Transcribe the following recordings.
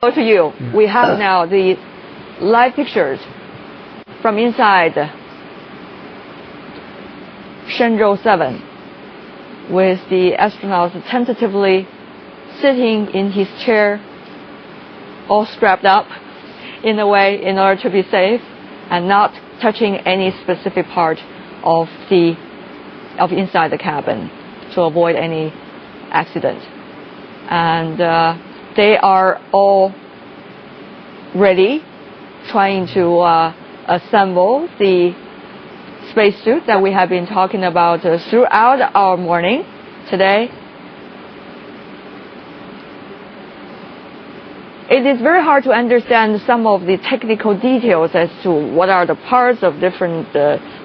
To you, we have now the live pictures from inside Shenzhou 7 with the astronauts tentatively sitting in his chair, all strapped up in a way in order to be safe and not touching any specific part of inside the cabin to avoid any accident. And they are all ready, trying to assemble the spacesuit that we have been talking about throughout our morning today. It is very hard to understand some of the technical details as to what are the parts of different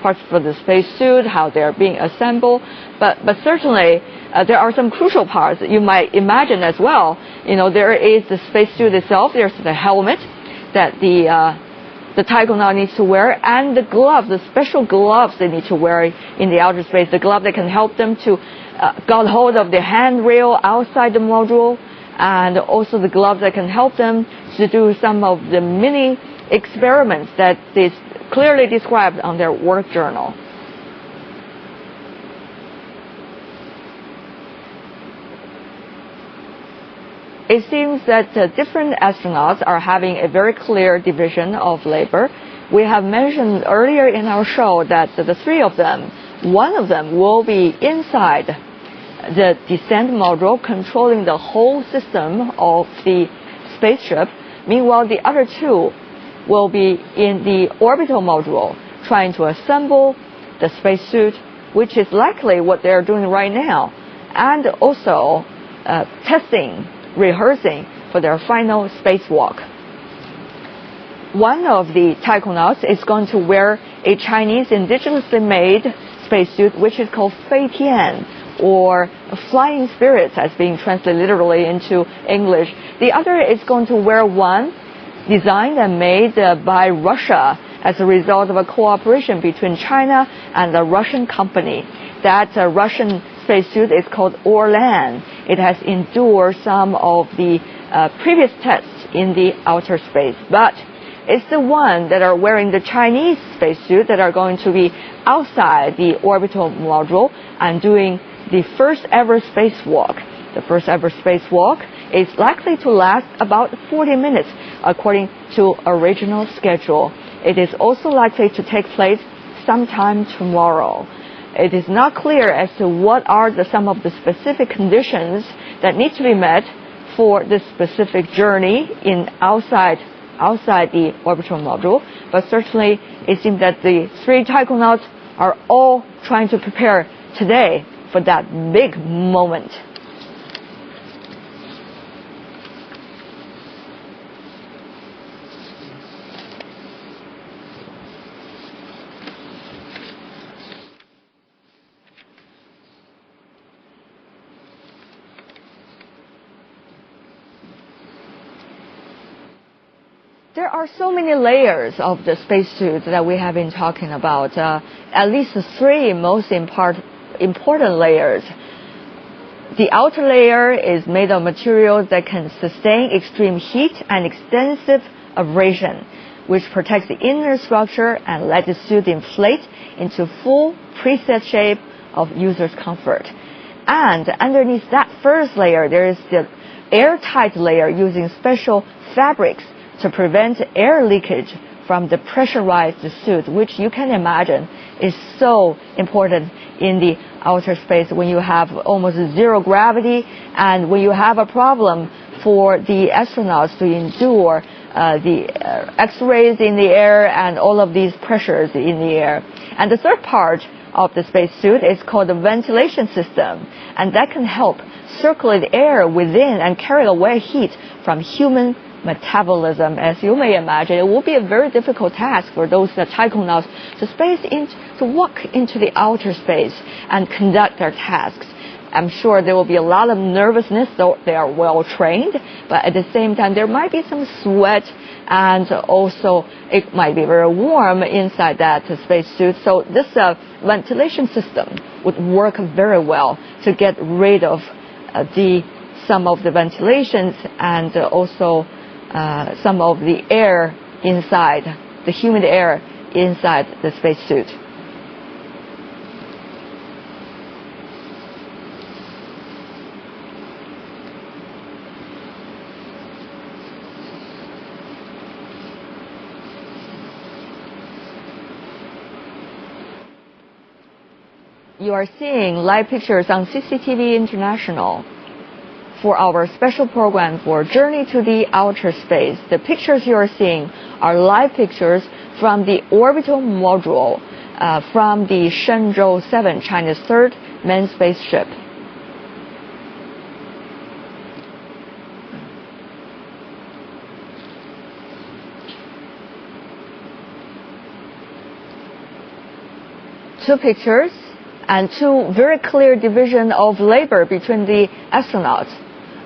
parts for the spacesuit, how they are being assembled, but certainly there are some crucial parts that you might imagine as well. You know, there is the spacesuit itself, there's the helmet that the taikonaut needs to wear, and the gloves, the special gloves they need to wear in the outer space, the glove that can help them to get hold of the handrail outside the module, and also the gloves that can help them to do some of the mini experiments that is clearly described on their work journal. It seems that different astronauts are having a very clear division of labor. We have mentioned earlier in our show that the three of them, one of them will be inside the descent module controlling the whole system of the spaceship. Meanwhile, the other two will be in the orbital module trying to assemble the spacesuit, which is likely what they're doing right now, and also rehearsing for their final spacewalk. One of the taikonauts is going to wear a Chinese indigenously made spacesuit, which is called Fei Tian, or flying spirits, as being translated literally into English. The other is going to wear one designed and made by Russia as a result of a cooperation between China and a Russian company. That Russian spacesuit is called Orlan. It has endured some of the previous tests in the outer space, but it's the one that are wearing the Chinese spacesuit that are going to be outside the orbital module and doing the first ever spacewalk. The first ever spacewalk is likely to last about 40 minutes according to original schedule. It is also likely to take place sometime tomorrow. It is not clear as to what are some of the specific conditions that need to be met for this specific journey outside the orbital module, but certainly it seems that the three taikonauts are all trying to prepare today for that big moment. There are so many layers of the spacesuit that we have been talking about, at least three most important layers. The outer layer is made of materials that can sustain extreme heat and extensive abrasion, which protects the inner structure and let the suit inflate into full preset shape of user's comfort. And underneath that first layer, there is the airtight layer using special fabrics to prevent air leakage from the pressurized suit, which you can imagine is so important in the outer space when you have almost zero gravity and when you have a problem for the astronauts to endure the X-rays in the air and all of these pressures in the air. And the third part of the spacesuit is called the ventilation system, and that can help circulate air within and carry away heat from human metabolism. As you may imagine, it will be a very difficult task for those taikonauts to walk into the outer space and conduct their tasks. I'm sure there will be a lot of nervousness, though they are well trained, but at the same time there might be some sweat, and also it might be very warm inside that spacesuit. So this ventilation system would work very well to get rid of some of the ventilations and also some of the air inside, the humid air inside the spacesuit. You are seeing live pictures on CCTV International for our special program for Journey to the Outer Space. The pictures you are seeing are live pictures from the orbital module from the Shenzhou 7, China's third manned spaceship. Two pictures and two very clear division of labor between the astronauts.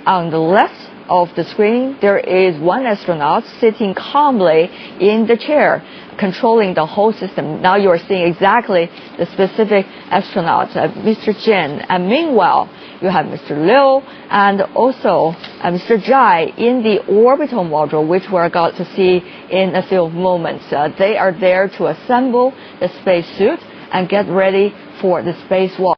On the left of the screen, there is one astronaut sitting calmly in the chair, controlling the whole system. Now you are seeing exactly the specific astronaut, Mr. Jin. And meanwhile, you have Mr. Liu and also Mr. Zhai in the orbital module, which we're going to see in a few moments. They are there to assemble the spacesuit and get ready for the spacewalk.